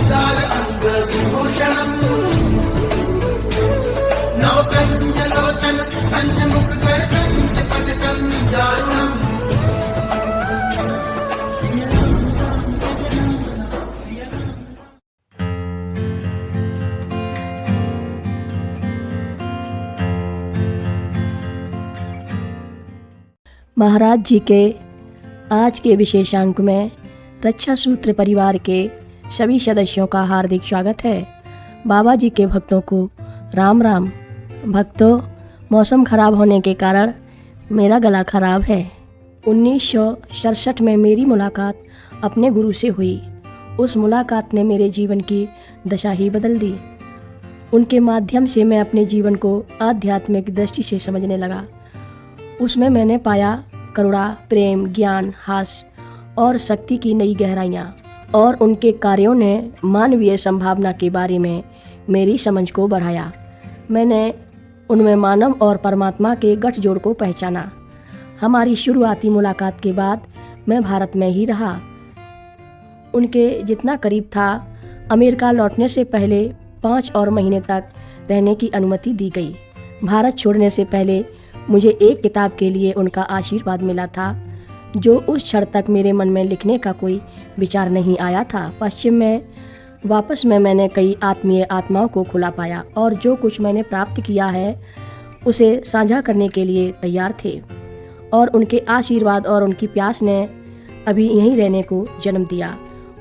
विदार अंगविभूषणम् नवकन्यलोचन कञ्चमुखकर कञ्चपदकं दारुणम्। महाराज जी के आज के विशेषांक में रक्षा सूत्र परिवार के सभी सदस्यों का हार्दिक स्वागत है। बाबा जी के भक्तों को राम राम। भक्तों, मौसम खराब होने के कारण मेरा गला खराब है। 1967 में मेरी मुलाकात अपने गुरु से हुई। उस मुलाकात ने मेरे जीवन की दशा ही बदल दी। उनके माध्यम से मैं अपने जीवन को आध्यात्मिक दृष्टि से समझने लगा। उसमें मैंने पाया करुणा, प्रेम, ज्ञान, हास्य और शक्ति की नई गहराइयाँ, और उनके कार्यों ने मानवीय संभावना के बारे में मेरी समझ को बढ़ाया। मैंने उनमें मानव और परमात्मा के गठजोड़ को पहचाना। हमारी शुरुआती मुलाकात के बाद मैं भारत में ही रहा। उनके जितना करीब था, अमेरिका लौटने से पहले 5 और महीने तक रहने की अनुमति दी गई। भारत छोड़ने से पहले मुझे एक किताब के लिए उनका आशीर्वाद मिला था, जो उस क्षण तक मेरे मन में लिखने का कोई विचार नहीं आया था। पश्चिम में वापस में मैंने कई आत्मीय आत्माओं को खुला पाया, और जो कुछ मैंने प्राप्त किया है उसे साझा करने के लिए तैयार थे। और उनके आशीर्वाद और उनकी प्यास ने अभी यहीं रहने को जन्म दिया।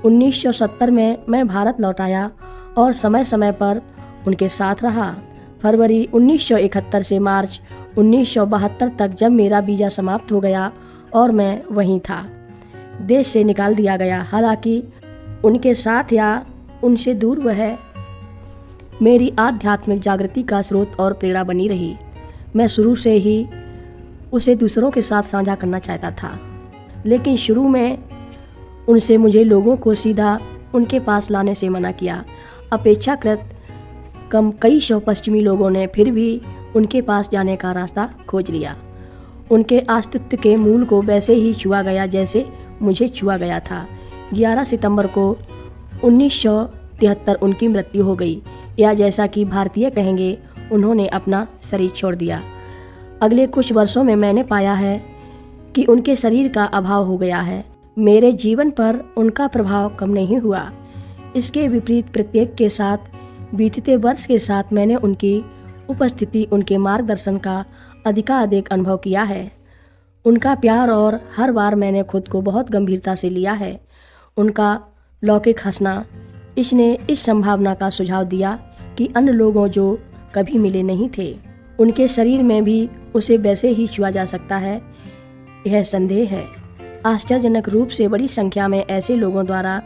1970 में मैं भारत लौट आया और समय समय पर उनके साथ रहा। फरवरी 1971 से मार्च 1972 तक, जब मेरा वीज़ा समाप्त हो गया और मैं वहीं था, देश से निकाल दिया गया। हालांकि उनके साथ या उनसे दूर वह मेरी आध्यात्मिक जागृति का स्रोत और प्रेरणा बनी रही। मैं शुरू से ही उसे दूसरों के साथ साझा करना चाहता था, लेकिन शुरू में उनसे मुझे लोगों को सीधा उनके पास लाने से मना किया। अपेक्षाकृत कम कई सौ पश्चिमी लोगों ने फिर भी उनके पास जाने का रास्ता खोज लिया। उनके अस्तित्व के मूल को वैसे ही छुआ गया जैसे मुझे छुआ गया था। 11 सितंबर को 1973 उनकी मृत्यु हो गई, या जैसा कि भारतीय कहेंगे, उन्होंने अपना शरीर छोड़ दिया। अगले कुछ वर्षों में मैंने पाया है कि उनके शरीर का अभाव हो गया है। मेरे जीवन पर उनका प्रभाव कम नहीं हुआ। इसके विपरीत प्रत्येक के साथ बीतते वर्ष के साथ मैंने उनकी उपस्थिति, उनके मार्गदर्शन का अधिकाधिक अनुभव किया है। उनका प्यार, और हर बार मैंने खुद को बहुत गंभीरता से लिया है। उनका लौकिक हंसना, इसने इस संभावना का सुझाव दिया कि अन्य लोगों जो कभी मिले नहीं थे, उनके शरीर में भी उसे वैसे ही छुआ जा सकता है, यह संदेह है। आश्चर्यजनक रूप से बड़ी संख्या में ऐसे लोगों द्वारा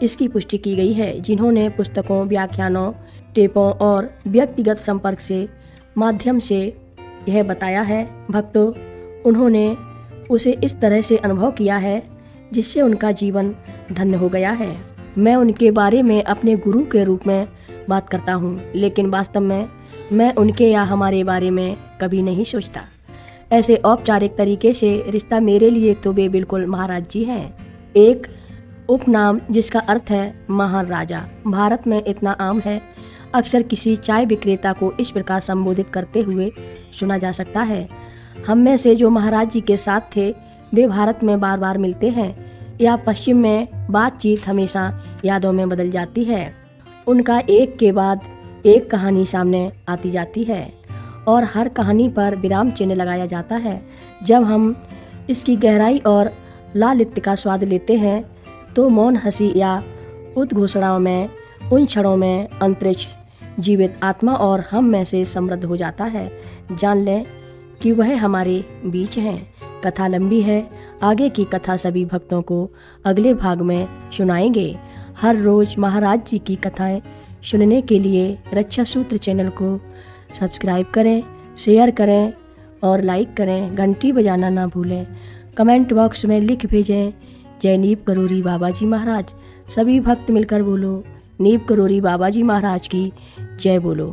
इसकी पुष्टि की गई है, जिन्होंने पुस्तकों, व्याख्यानों, टेपों और व्यक्तिगत संपर्क से माध्यम से यह बताया है। भक्तों, उन्होंने उसे इस तरह से अनुभव किया है जिससे उनका जीवन धन्य हो गया है। मैं उनके बारे में अपने गुरु के रूप में बात करता हूँ, लेकिन वास्तव में मैं उनके या हमारे बारे में कभी नहीं सोचता। ऐसे औपचारिक तरीके से रिश्ता मेरे लिए तो वे बिल्कुल महाराज जी हैं। एक उपनाम जिसका अर्थ है महान राजा, भारत में इतना आम है। अक्सर किसी चाय विक्रेता को इस प्रकार संबोधित करते हुए सुना जा सकता है। हम में से जो महाराज जी के साथ थे, वे भारत में बार बार मिलते हैं, या पश्चिम में बातचीत हमेशा यादों में बदल जाती है। उनका एक के बाद एक कहानी सामने आती जाती है, और हर कहानी पर विराम चिन्ह लगाया जाता है। जब हम इसकी गहराई और लालित्य का स्वाद लेते हैं, तो मौन हंसी या उद्घोषणाओं में, उन क्षणों में अंतरिक्ष, जीवित आत्मा और हम में से समृद्ध हो जाता है। जान लें कि वह हमारे बीच हैं। कथा लंबी है, आगे की कथा सभी भक्तों को अगले भाग में सुनाएंगे। हर रोज महाराज जी की कथाएं सुनने के लिए रक्षा सूत्र चैनल को सब्सक्राइब करें, शेयर करें और लाइक करें। घंटी बजाना ना भूलें। कमेंट बॉक्स में लिख भेजें, जय नीप करोरी बाबा जी महाराज। सभी भक्त मिलकर बोलो, नीप करोरी बाबा जी महाराज की जय बोलो।